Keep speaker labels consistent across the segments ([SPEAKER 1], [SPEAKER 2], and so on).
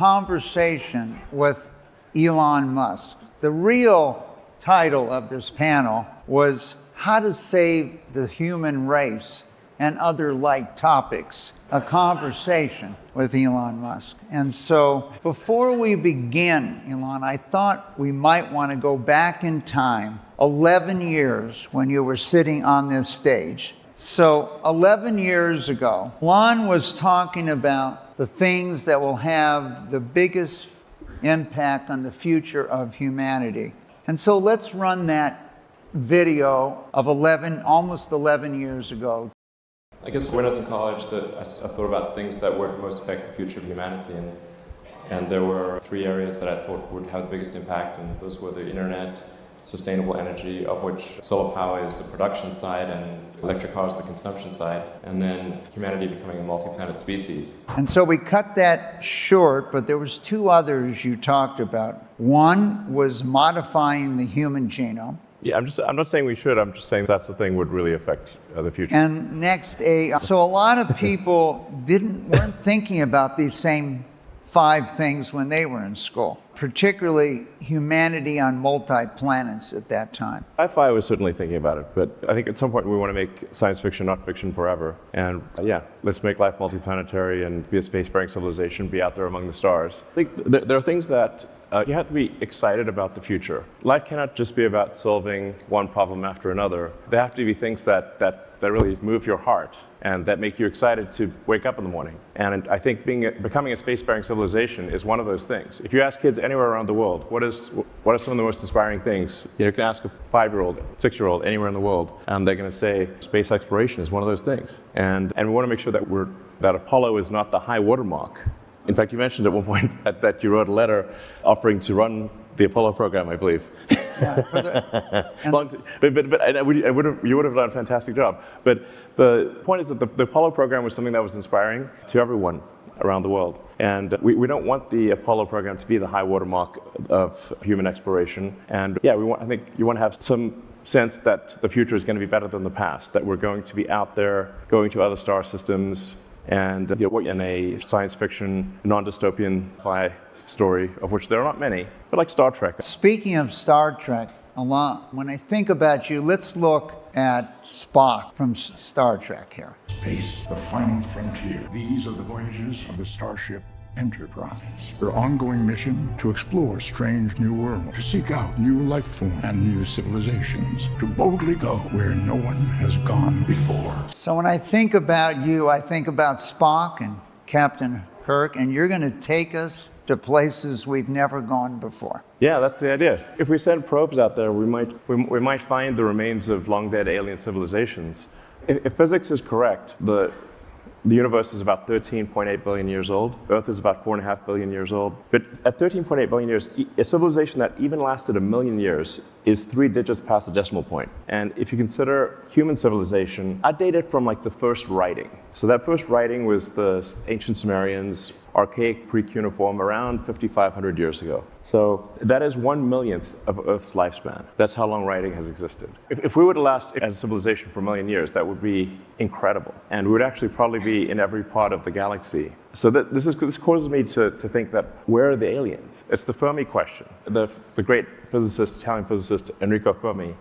[SPEAKER 1] conversation with Elon Musk. The real title of this panel was How to Save the Human Race and Other Like Topics, a conversation with Elon Musk. And so before we begin, Elon, I thought we might want to go back in time 11 years when you were sitting on this stage. So 11 years ago, Elon was talking about the things that will have the biggest impact on the future of humanity. And so let's run that video of almost 11 years ago.
[SPEAKER 2] I guess when I was in college, I thought about things that would most affect the future of humanity, and there were 3 areas that I thought would have the biggest impact, and those were the internet, sustainable energy, of which solar power is the production side and electric cars the consumption side, and then humanity becoming a multi-planet species.
[SPEAKER 1] And so we cut that short, but there was 2 others you talked about. One was modifying the human genome.
[SPEAKER 3] Yeah, I'm not saying we should. I'm just saying that's the thing would really affect the future.
[SPEAKER 1] And next, so a lot of people weren't thinking about these same 5 things when they were in school, particularly humanity on multi-planets at that time.
[SPEAKER 3] Sci-fi was certainly thinking about it, but I think at some point we want to make science fiction not fiction forever. And yeah, let's make life multiplanetary and be a spacefaring civilization, be out there among the stars. I think there are things that you have to be excited about the future. Life cannot just be about solving one problem after another. There have to be things that really move your heart and that make you excited to wake up in the morning. And I think becoming a spacefaring civilization is one of those things. If you ask kids anywhere around the world, what are some of the most inspiring things? You can ask a 5-year-old, 6-year-old, anywhere in the world, and they're going to say space exploration is one of those things. And we want to make sure that Apollo is not the high watermark. In fact, you mentioned at one point that you wrote a letter offering to run the Apollo program, I believe.
[SPEAKER 1] Yeah,
[SPEAKER 3] you would have done a fantastic job. But the point is that the Apollo program was something that was inspiring to everyone around the world. And we don't want the Apollo program to be the high watermark of human exploration. And yeah, I think you want to have some sense that the future is going to be better than the past, that we're going to be out there, going to other star systems, and in a science fiction, non-dystopian story, of which there are not many, but like Star Trek.
[SPEAKER 1] Speaking of Star Trek, when I think about you, let's look at Spock from Star Trek here.
[SPEAKER 4] Space, the final frontier. These are the voyages of the Starship Enterprise. Their ongoing mission to explore strange new worlds, to seek out new life forms and new civilizations, to boldly go where no one has gone before.
[SPEAKER 1] So when I think about you, I think about Spock and Captain Kirk, and you're going to take us to places we've never gone before.
[SPEAKER 3] Yeah, that's the idea. If we send probes out there, we might find the remains of long-dead alien civilizations. If physics is correct, the universe is about 13.8 billion years old. Earth is about 4.5 billion years old. But at 13.8 billion years, a civilization that even lasted 1 million years is 3 digits past the decimal point. And if you consider human civilization, I date it from like the first writing. So that first writing was the ancient Sumerians, archaic pre-cuneiform, around 5,500 years ago. So that is 1/millionth of Earth's lifespan. That's how long writing has existed. If we were to last as a civilization for 1 million years, that would be incredible. And we would actually probably be in every part of the galaxy. So this causes me to think that where are the aliens? It's the Fermi question. The great physicist, Italian physicist Enrico Fermi,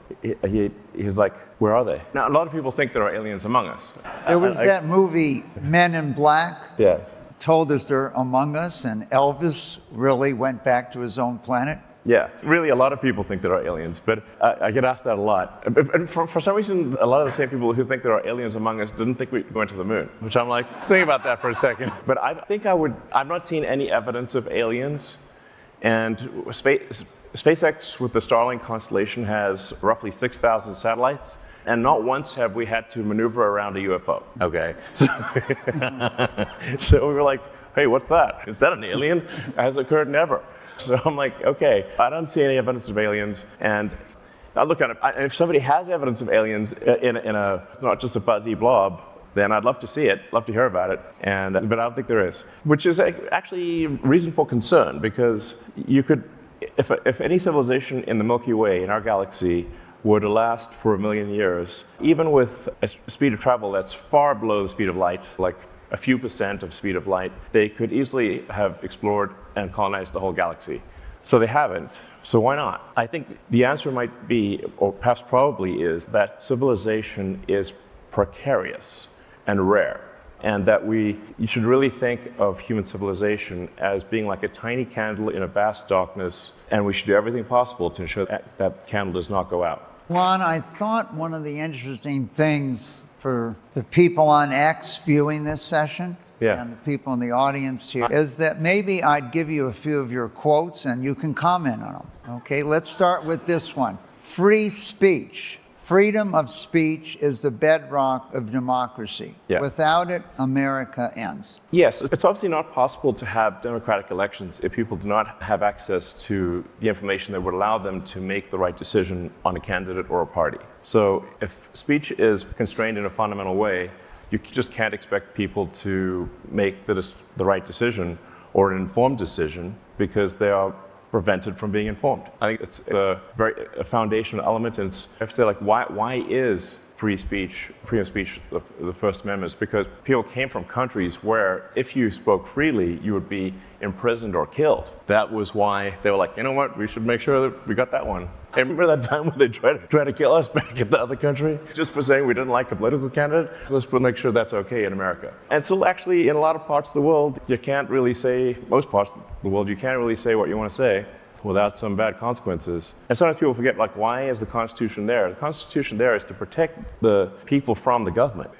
[SPEAKER 3] he's like, where are they? Now, a lot of people think there are aliens among us.
[SPEAKER 1] There was that movie, Men in Black.
[SPEAKER 3] Yeah.
[SPEAKER 1] Told us they're among us, and Elvis really went back to his own planet.
[SPEAKER 3] Yeah, really, a lot of people think there are aliens, but I get asked that a lot. And for some reason, a lot of the same people who think there are aliens among us didn't think we went to the moon, which I'm like, think about that for a second. But I've not seen any evidence of aliens, and SpaceX with the Starlink constellation has roughly 6,000 satellites. And not once have we had to maneuver around a UFO, okay? So we were like, hey, what's that? Is that an alien? Has occurred never. So I'm like, okay, I don't see any evidence of aliens. And I look at it, if somebody has evidence of aliens it's not just a fuzzy blob, then I'd love to see it, love to hear about it. But I don't think there is, which is actually reason for concern, because you could, if any civilization in the Milky Way, in our galaxy, were to last for 1 million years, even with a speed of travel that's far below the speed of light, like a few % of speed of light, they could easily have explored and colonize the whole galaxy. So they haven't. So why not? I think the answer might be, or perhaps probably is, that civilization is precarious and rare, and that you should really think of human civilization as being like a tiny candle in a vast darkness, and we should do everything possible to ensure that candle does not go out.
[SPEAKER 1] Lon, I thought one of the interesting things for the people on X viewing this session and the people in the audience here is that maybe I'd give you a few of your quotes and you can comment on them. Okay, let's start with this one. Free speech. Freedom of speech is the bedrock of democracy.
[SPEAKER 3] Yeah.
[SPEAKER 1] Without it, America ends.
[SPEAKER 3] Yes, it's obviously not possible to have democratic elections if people do not have access to the information that would allow them to make the right decision on a candidate or a party. So if speech is constrained in a fundamental way, you just can't expect people to make the right decision or an informed decision because they are prevented from being informed. I think it's a foundational element, and I have to say, like, why is freedom of speech the First Amendment? Is because people came from countries where if you spoke freely, you would be imprisoned or killed. That was why they were like, you know what, we should make sure that we got that one. Hey, remember that time when they tried to kill us back in the other country? Just for saying we didn't like a political candidate? Let's make sure that's okay in America. And so actually, in a lot of parts of the world, you can't really say, most parts of the world, you can't really say what you want to say without some bad consequences. And sometimes people forget, like, why is the Constitution there? The Constitution there is to protect the people from the government.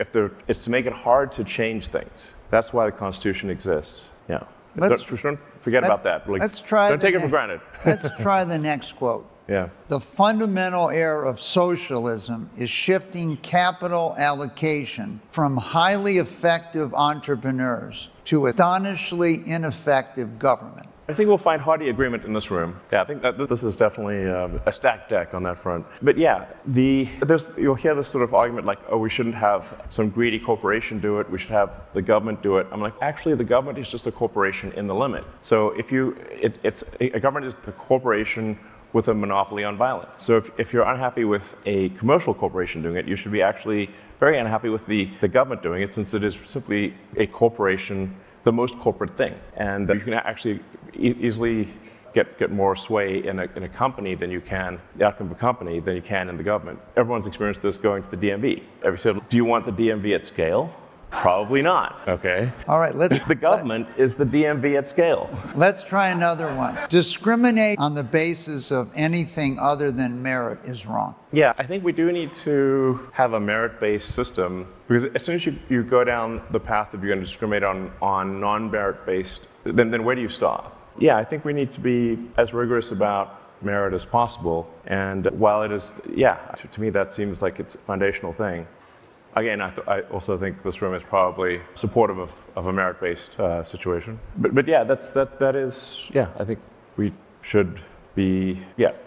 [SPEAKER 3] It's to make it hard to change things. That's why the Constitution exists. Yeah. Don't forget about that. Like, don't take it for granted.
[SPEAKER 1] Let's try the next quote.
[SPEAKER 3] Yeah.
[SPEAKER 1] The fundamental error of socialism is shifting capital allocation from highly effective entrepreneurs to astonishingly ineffective government.
[SPEAKER 3] I think we'll find hearty agreement in this room. Yeah, I think that this is definitely a stacked deck on that front. But yeah, you'll hear this sort of argument like, oh, we shouldn't have some greedy corporation do it, we should have the government do it. I'm like, actually, the government is just a corporation in the limit. So a government is the corporation with a monopoly on violence. So if you're unhappy with a commercial corporation doing it, you should be actually very unhappy with the government doing it, since it is simply a corporation, the most corporate thing. And you can actually easily get more sway in a company than you can, the outcome of a company, than you can in the government. Everyone's experienced this going to the DMV. Have you said, do you want the DMV at scale? Probably not, okay?
[SPEAKER 1] All right,
[SPEAKER 3] the government is the DMV at scale.
[SPEAKER 1] Let's try another one. Discriminate on the basis of anything other than merit is wrong.
[SPEAKER 3] Yeah, I think we do need to have a merit-based system, because as soon as you go down the path of you're going to discriminate on non-merit-based, then where do you stop? Yeah, I think we need to be as rigorous about merit as possible. And while it is, to me that seems like it's a foundational thing. Again, I also think this room is probably supportive of a merit-based situation. But yeah, that is, I think we should be,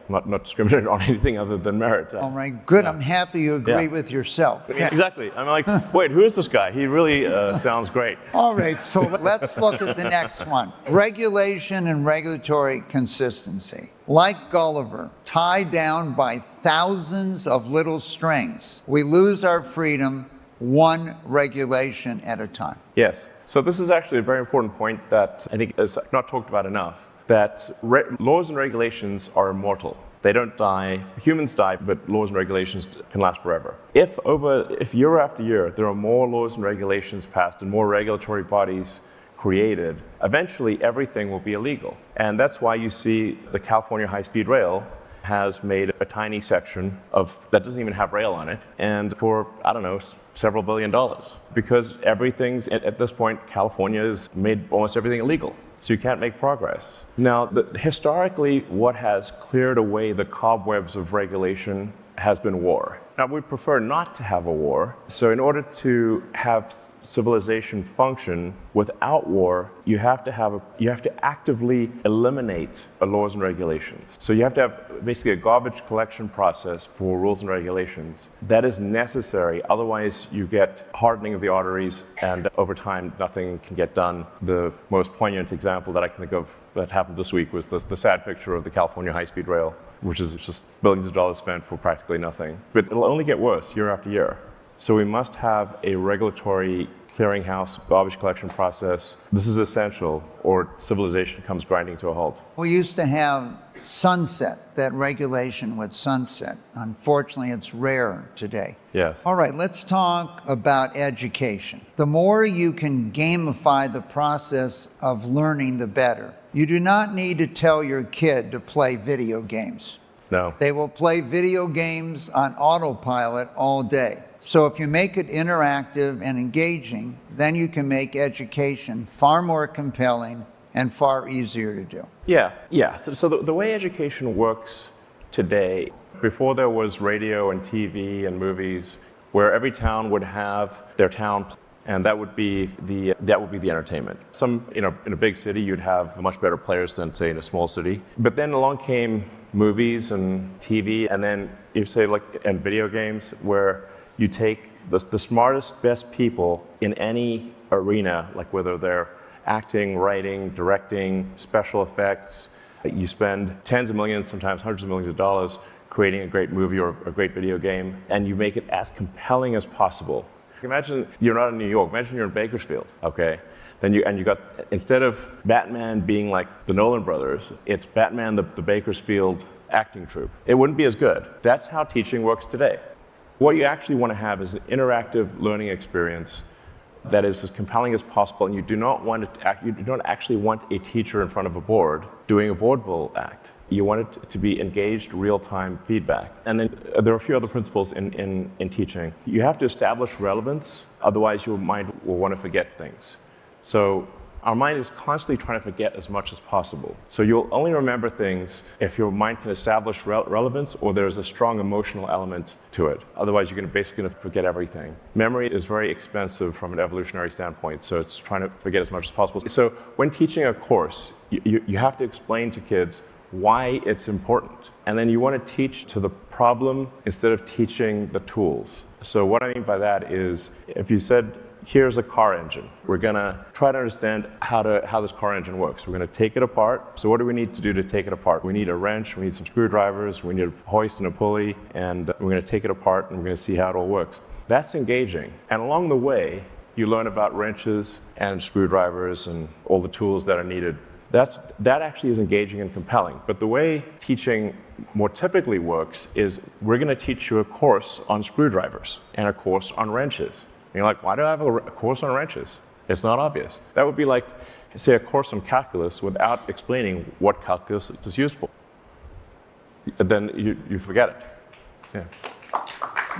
[SPEAKER 3] not discriminated on anything other than merit.
[SPEAKER 1] All right, good. I'm happy you agree with yourself.
[SPEAKER 3] Okay. Exactly. I'm like, wait, who is this guy? He really sounds great.
[SPEAKER 1] All right, so let's look at the next one. Regulation and regulatory consistency. Like Gulliver, tied down by thousands of little strings, we lose our freedom one regulation at a time.
[SPEAKER 3] Yes. So this is actually a very important point that I think is not talked about enough, that laws and regulations are immortal. They don't die. Humans die, but laws and regulations can last forever. If year after year there are more laws and regulations passed and more regulatory bodies created, eventually everything will be illegal. And that's why you see the California high-speed rail has made a tiny section that doesn't even have rail on it, and for, I don't know, several $1 billion. Because everything's, at this point, California has made almost everything illegal. So you can't make progress. Now, historically, what has cleared away the cobwebs of regulation has been war. Now, we prefer not to have a war. So in order to have civilization function without war, you have to actively eliminate laws and regulations. So you have to have basically a garbage collection process for rules and regulations. That is necessary. Otherwise, you get hardening of the arteries, and over time, nothing can get done. The most poignant example that I can think of that happened this week was the sad picture of the California high-speed rail, which is just billions of dollars spent for practically nothing. But it'll only get worse year after year. So we must have a regulatory clearinghouse garbage collection process. This is essential, or civilization comes grinding to a halt.
[SPEAKER 1] We used to have sunset, that regulation would sunset. Unfortunately, it's rare today.
[SPEAKER 3] Yes.
[SPEAKER 1] All right, let's talk about education. The more you can gamify the process of learning, the better. You do not need to tell your kid to play video games.
[SPEAKER 3] No.
[SPEAKER 1] They will play video games on autopilot all day. So if you make it interactive and engaging, then you can make education far more compelling and far easier to do.
[SPEAKER 3] Yeah. So the way education works today, before there was radio and TV and movies, where every town would have their town, and that would be the entertainment. In a big city, you'd have much better players than, say, in a small city. But then along came movies and TV, and then you say and video games, where you take the smartest, best people in any arena, like whether they're acting, writing, directing, special effects. You spend tens of millions, sometimes hundreds of millions of dollars creating a great movie or a great video game, and you make it as compelling as possible. Imagine you're not in New York, imagine you're in Bakersfield, okay? Then you got, instead of Batman being like the Nolan brothers, it's Batman, the Bakersfield acting troupe. It wouldn't be as good. That's how teaching works today. What you actually want to have is an interactive learning experience that is as compelling as possible, and you don't actually want a teacher in front of a board doing a vaudeville act. You want it to be engaged, real-time feedback. And then there are a few other principles in teaching. You have to establish relevance, otherwise your mind will want to forget things. So our mind is constantly trying to forget as much as possible. So you'll only remember things if your mind can establish relevance or there's a strong emotional element to it. Otherwise, you're basically going to forget everything. Memory is very expensive from an evolutionary standpoint, so it's trying to forget as much as possible. So when teaching a course, you have to explain to kids why it's important. And then you want to teach to the problem instead of teaching the tools. So what I mean by that is, if you said, here's a car engine. We're going to try to understand how this car engine works. We're going to take it apart. So what do we need to do to take it apart? We need a wrench, we need some screwdrivers, we need a hoist and a pulley, and we're going to take it apart and we're going to see how it all works. That's engaging. And along the way, you learn about wrenches and screwdrivers and all the tools that are needed. That actually is engaging and compelling. But the way teaching more typically works is we're going to teach you a course on screwdrivers and a course on wrenches. And you're like, why do I have a course on wrenches? It's not obvious. That would be like, say, a course on calculus without explaining what calculus is used for. Then you forget it. Yeah.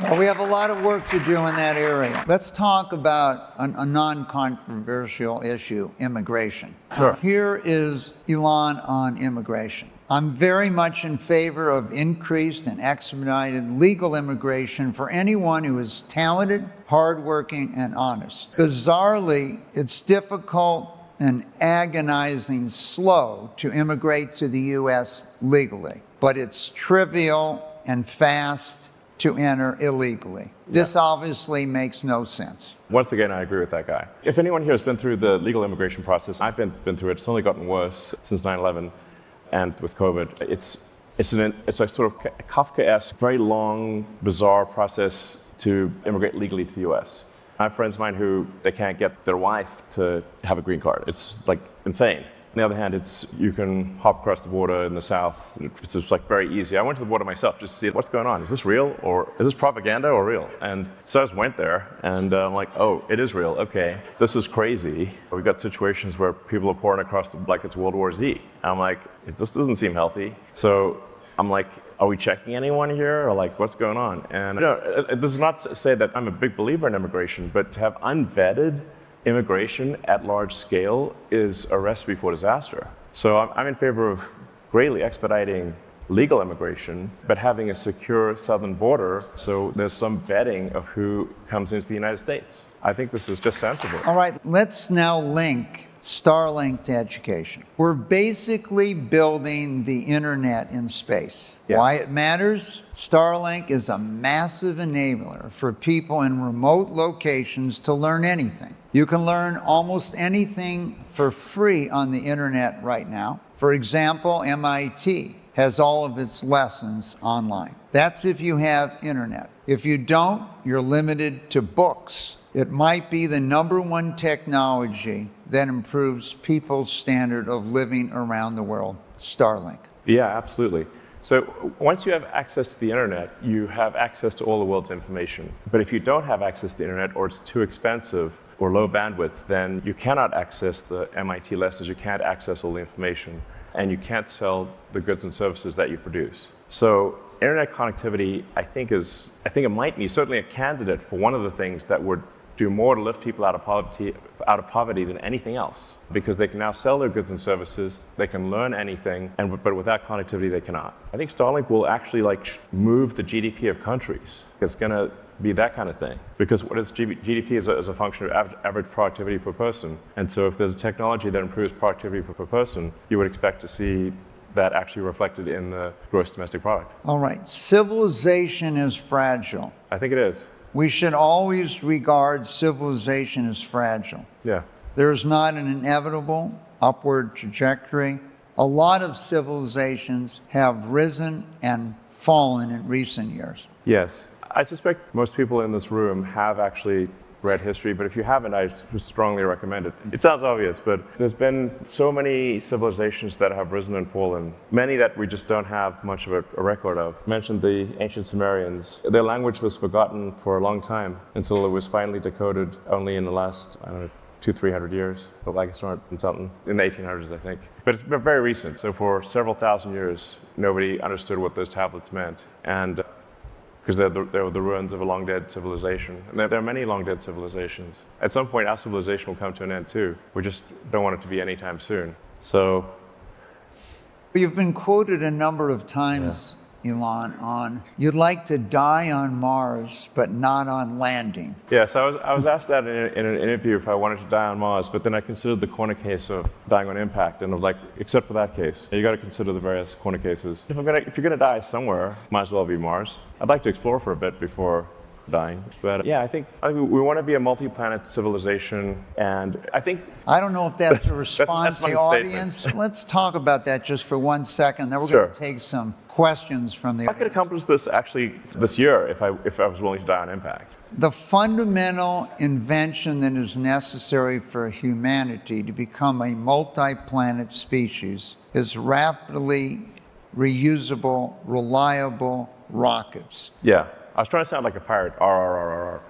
[SPEAKER 1] Well, we have a lot of work to do in that area. Let's talk about a non-controversial issue, immigration.
[SPEAKER 3] Sure.
[SPEAKER 1] Here is Elon on immigration. I'm very much in favor of increased and expedited legal immigration for anyone who is talented, hardworking, and honest. Bizarrely, it's difficult and agonizing slow to immigrate to the U.S. legally, but it's trivial and fast to enter illegally. This obviously makes no sense.
[SPEAKER 3] Once again, I agree with that guy. If anyone here has been through the legal immigration process, I've been through it. It's only gotten worse since 9/11 and with COVID. It's a sort of Kafkaesque, very long, bizarre process to immigrate legally to the U.S. I have friends of mine who they can't get their wife to have a green card. It's like insane. On the other hand, you can hop across the border in the South. It's just like very easy. I went to the border myself just to see what's going on. Is this real, or is this propaganda or real? And so I just went there, and I'm like, oh, it is real. Okay, this is crazy. We've got situations where people are pouring across like it's World War Z. I'm like, this doesn't seem healthy. So I'm like, are we checking anyone here, or like what's going on? And this is not to say that I'm a big believer in immigration, but to have unvetted immigration at large scale is a recipe for disaster. So I'm in favor of greatly expediting legal immigration, but having a secure southern border so there's some vetting of who comes into the United States. I think this is just sensible.
[SPEAKER 1] All right, let's now link Starlink to education. We're basically building the internet in space.
[SPEAKER 3] Yeah.
[SPEAKER 1] Why it matters? Starlink is a massive enabler for people in remote locations to learn anything. You can learn almost anything for free on the internet right now. For example, MIT has all of its lessons online. That's if you have internet. If you don't, you're limited to books. It might be the #1 technology that improves people's standard of living around the world. Starlink.
[SPEAKER 3] Yeah, absolutely. So once you have access to the internet, you have access to all the world's information. But if you don't have access to the internet, or it's too expensive or low bandwidth, then you cannot access the MIT lessons, you can't access all the information, and you can't sell the goods and services that you produce. So internet connectivity, I think it might be certainly a candidate for one of the things that would do more to lift people out of poverty than anything else, because they can now sell their goods and services, they can learn anything, but without connectivity they cannot. I think Starlink will actually move the GDP of countries. It's going to be that kind of thing, because what is GDP is a function of average productivity per person, and so if there's a technology that improves productivity per person, you would expect to see that actually reflected in the gross domestic product.
[SPEAKER 1] All right, civilization is fragile.
[SPEAKER 3] I think it is.
[SPEAKER 1] We should always regard civilization as fragile.
[SPEAKER 3] Yeah.
[SPEAKER 1] There's not an inevitable upward trajectory. A lot of civilizations have risen and fallen in recent years.
[SPEAKER 3] Yes. I suspect most people in this room have actually read history, but if you haven't, I strongly recommend it. It sounds obvious, but there's been so many civilizations that have risen and fallen, many that we just don't have much of a record of. I mentioned the ancient Sumerians. Their language was forgotten for a long time until it was finally decoded only in the last, 200-300 years, but like it's not in something in the 1800s, I think. But it's been very recent, so for several thousand years, nobody understood what those tablets meant. And because they're the ruins of a long-dead civilization. And there are many long-dead civilizations. At some point, our civilization will come to an end too. We just don't want it to be anytime soon. So,
[SPEAKER 1] you've been quoted a number of times, Elon, on you'd like to die on Mars, but not on landing.
[SPEAKER 3] Yeah, so I was asked that in an interview if I wanted to die on Mars, but then I considered the corner case of dying on impact, and I was like, except for that case, you got to consider the various corner cases. If you're gonna die somewhere, might as well be Mars. I'd like to explore for a bit before dying. But yeah, I think we want to be a multi-planet civilization, and
[SPEAKER 1] I don't know if that's a response to the audience. Let's talk about that just for 1 second. Then we're going to take some questions from the audience.
[SPEAKER 3] I could accomplish this actually this year if I was willing to die on impact.
[SPEAKER 1] The fundamental invention that is necessary for humanity to become a multi-planet species is rapidly reusable, reliable rockets.
[SPEAKER 3] Yeah. I was trying to sound like a pirate, RRRR.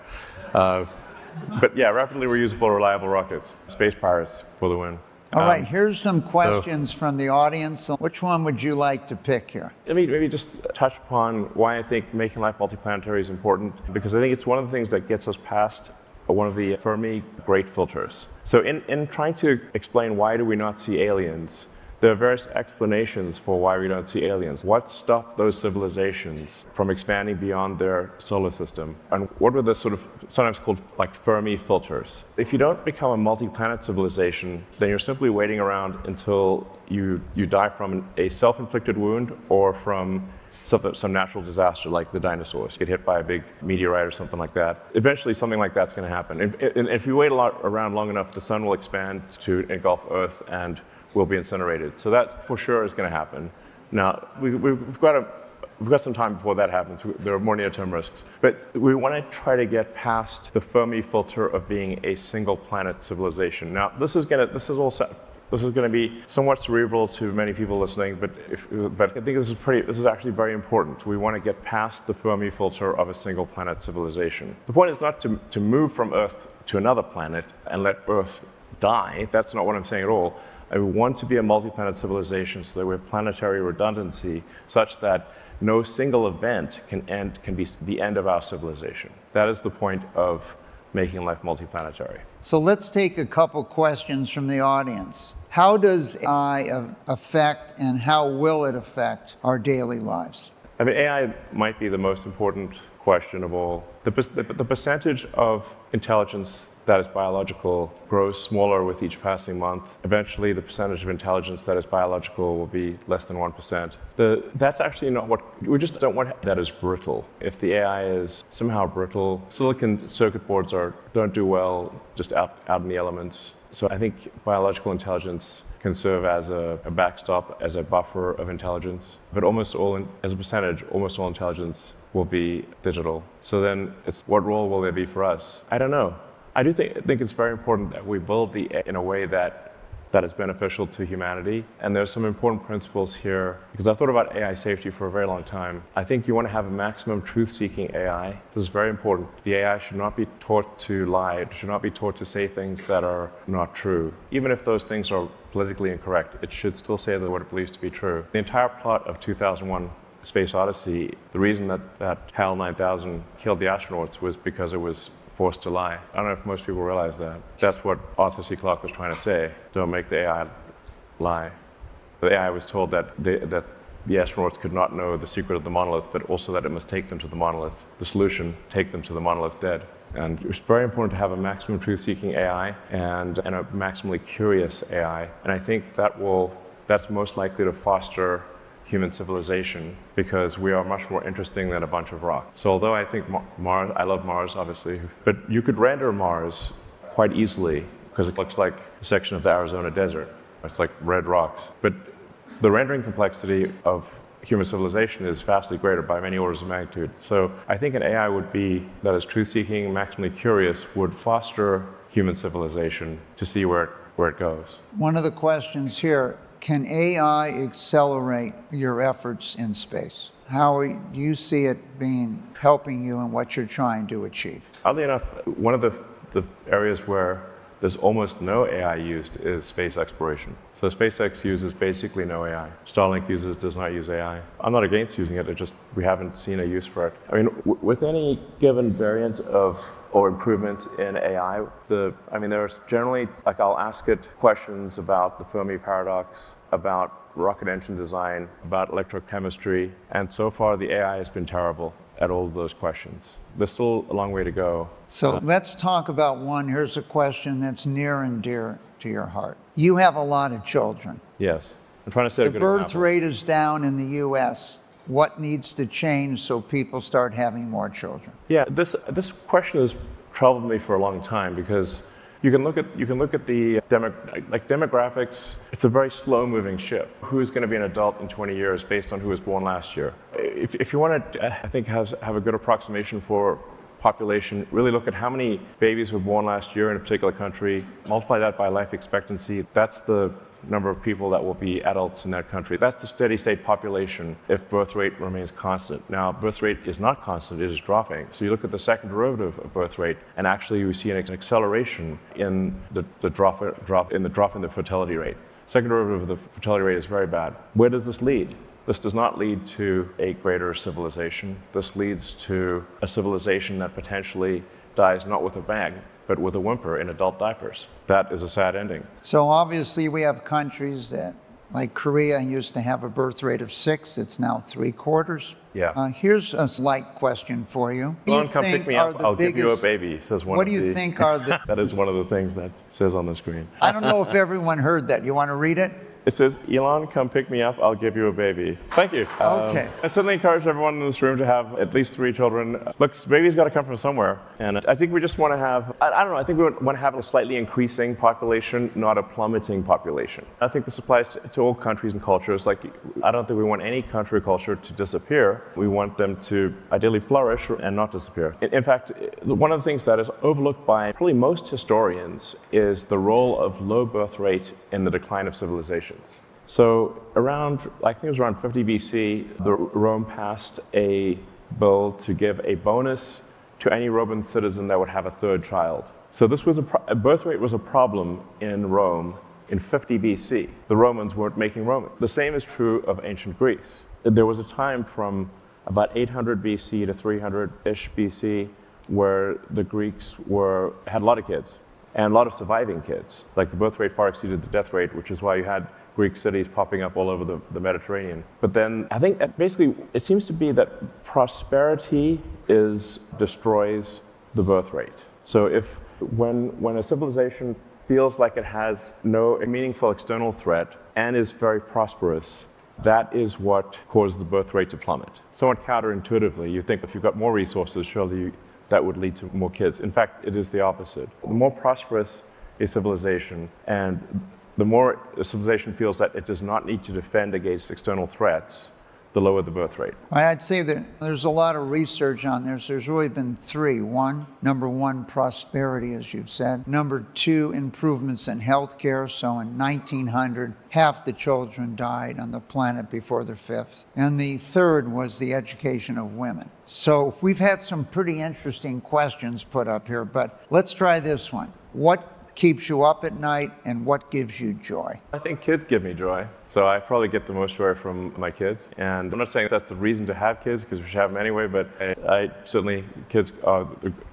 [SPEAKER 3] But yeah, rapidly reusable, reliable rockets. Space pirates for the win.
[SPEAKER 1] All right, here's some questions from the audience. Which one would you like to pick here?
[SPEAKER 3] Let me maybe just touch upon why I think making life multiplanetary is important, because I think it's one of the things that gets us past one of the Fermi great filters. So in trying to explain why do we not see aliens, there are various explanations for why we don't see aliens. What stopped those civilizations from expanding beyond their solar system? And what were the sort of sometimes called like Fermi filters? If you don't become a multi-planet civilization, then you're simply waiting around until you die from a self-inflicted wound or from some natural disaster like the dinosaurs, get hit by a big meteorite or something like that. Eventually something like that's going to happen. And if you wait around long enough, the sun will expand to engulf Earth and will be incinerated. So that for sure is going to happen. Now, we've got some time before that happens. There are more near-term risks. But we want to try to get past the Fermi filter of being a single planet civilization. Now, this is going to be somewhat cerebral to many people listening, but I think this is actually very important. We want to get past the Fermi filter of a single planet civilization. The point is not to move from Earth to another planet and let Earth die. That's not what I'm saying at all. I want to be a multi-planet civilization so that we have planetary redundancy such that no single event can be the end of our civilization. That is the point of making life multiplanetary.
[SPEAKER 1] So let's take a couple questions from the audience. How does AI affect and how will it affect our daily lives?
[SPEAKER 3] I mean, AI might be the most important question of all. The percentage of intelligence that is biological grows smaller with each passing month. Eventually, the percentage of intelligence that is biological will be less than 1%. That's actually not what, we just don't want that is brittle. If the AI is somehow brittle, silicon circuit boards don't do well just out in the elements. So I think biological intelligence can serve as a backstop, as a buffer of intelligence. But as a percentage, almost all intelligence will be digital. So then what role will there be for us? I don't know. I do think it's very important that we build the AI in a way that is beneficial to humanity. And there's some important principles here, because I've thought about AI safety for a very long time. I think you want to have a maximum truth-seeking AI. This is very important. The AI should not be taught to lie. It should not be taught to say things that are not true. Even if those things are politically incorrect, it should still say what it believes to be true. The entire plot of 2001 Space Odyssey, the reason that HAL 9000 killed the astronauts was because it was forced to lie. I don't know if most people realize that. That's what Arthur C. Clarke was trying to say. Don't make the AI lie. The AI was told that the astronauts could not know the secret of the monolith, but also that it must take them to the monolith. The solution, take them to the monolith dead. And it's very important to have a maximum truth-seeking AI and a maximally curious AI. And I think that's most likely to foster human civilization, because we are much more interesting than a bunch of rocks. So although I think Mars, I love Mars obviously, but you could render Mars quite easily because it looks like a section of the Arizona desert. It's like red rocks. But the rendering complexity of human civilization is vastly greater by many orders of magnitude. So I think an AI that is truth-seeking, maximally curious, would foster human civilization to see where it goes.
[SPEAKER 1] One of the questions here, can AI accelerate your efforts in space? How do you see it helping you in what you're trying to achieve?
[SPEAKER 3] Oddly enough, one of the areas where there's almost no AI used is space exploration. So SpaceX uses basically no AI. Starlink does not use AI. I'm not against using it, we haven't seen a use for it. I mean, with any given variant or improvement in AI, there's generally, I'll ask it questions about the Fermi paradox, about rocket engine design, about electrochemistry, and so far the AI has been terrible at all of those questions. There's still a long way to go.
[SPEAKER 1] So let's talk about one. Here's a question that's near and dear to your heart. You have a lot of children.
[SPEAKER 3] Yes. I'm trying to set a good example.
[SPEAKER 1] The birth rate is down in the U.S. What needs to change so people start having more children?
[SPEAKER 3] Yeah, this question has troubled me for a long time, because you can look at the demographics. It's a very slow-moving ship. Who's going to be an adult in 20 years based on who was born last year? If you want to, I think, have a good approximation for population, really look at how many babies were born last year in a particular country, multiply that by life expectancy. That's the number of people that will be adults in that country. That's the steady state population if birth rate remains constant. Now, birth rate is not constant, it is dropping. So you look at the second derivative of birth rate, and actually we see an acceleration in the drop in the fertility rate. Second derivative of the fertility rate is very bad. Where does this lead? This does not lead to a greater civilization. This leads to a civilization that potentially dies not with a bang, but with a whimper in adult diapers. That is a sad ending.
[SPEAKER 1] So obviously we have countries that, like Korea, used to have a birth rate of 6, it's now 3/4.
[SPEAKER 3] Yeah.
[SPEAKER 1] Here's a light question for you.
[SPEAKER 3] Come pick me up, I'll give you a baby, says one
[SPEAKER 1] What
[SPEAKER 3] of
[SPEAKER 1] do you think are the...
[SPEAKER 3] That is one of the things that says on the screen.
[SPEAKER 1] I don't know if everyone heard that. You want to read it?
[SPEAKER 3] It says, Elon, come pick me up, I'll give you a baby. Thank you.
[SPEAKER 1] Okay.
[SPEAKER 3] I certainly encourage everyone in this room to have at least 3 children. Look, this baby's got to come from somewhere. And I think we just want to have, I don't know, I think we want to have a slightly increasing population, not a plummeting population. I think this applies to all countries and cultures. Like, I don't think we want any country or culture to disappear. We want them to ideally flourish and not disappear. In fact, one of the things that is overlooked by probably most historians is the role of low birth rate in the decline of civilization. So I think it was around 50 BC, Rome passed a bill to give a bonus to any Roman citizen that would have a 3rd child. So this was a birth rate was a problem in Rome in 50 BC. The Romans weren't making Roman. The same is true of ancient Greece. There was a time from about 800 BC to 300-ish BC where the Greeks had a lot of kids and a lot of surviving kids. Like, the birth rate far exceeded the death rate, which is why you had Greek cities popping up all over the Mediterranean. But then I think basically it seems to be that prosperity destroys the birth rate. So when a civilization feels like it has no meaningful external threat and is very prosperous, that is what causes the birth rate to plummet. Somewhat counterintuitively, you think if you've got more resources, surely that would lead to more kids. In fact, it is the opposite. The more prosperous a civilization and the more a civilization feels that it does not need to defend against external threats, the lower the birth rate.
[SPEAKER 1] I'd say that there's a lot of research on this. There's really been three. Number one, prosperity, as you've said. Number two, improvements in healthcare. So in 1900, half the children died on the planet before their fifth. And the third was the education of women. So we've had some pretty interesting questions put up here, but let's try this one. What keeps you up at night and what gives you joy?
[SPEAKER 3] I think kids give me joy. So I probably get the most joy from my kids. And I'm not saying that's the reason to have kids, because we should have them anyway, but I certainly, kids are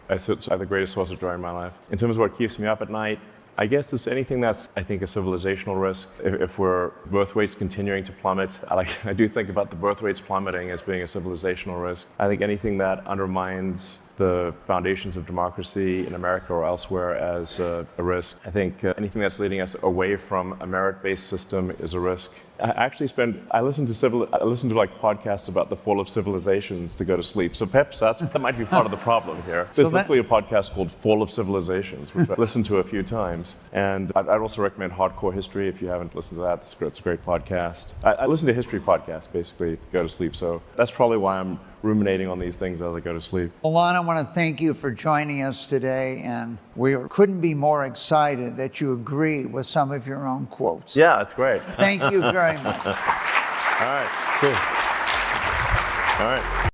[SPEAKER 3] the greatest source of joy in my life. In terms of what keeps me up at night, I guess it's anything that's, I think, a civilizational risk. If we're birth rates continuing to plummet, I do think about the birth rates plummeting as being a civilizational risk. I think anything that undermines the foundations of democracy in America or elsewhere as a risk. I think anything that's leading us away from a merit-based system is a risk. I listen to like podcasts about the fall of civilizations to go to sleep. So perhaps that might be part of the problem here. There's literally a podcast called Fall of Civilizations, which I listened to a few times. And I'd also recommend Hardcore History if you haven't listened to that. It's a great podcast. I listen to history podcasts basically to go to sleep. So that's probably why I'm ruminating on these things as I go to sleep.
[SPEAKER 1] Alon, I want to thank you for joining us today, and we couldn't be more excited that you agree with some of your own quotes.
[SPEAKER 3] Yeah, that's great.
[SPEAKER 1] Thank you very much.
[SPEAKER 3] All right, cool. All right.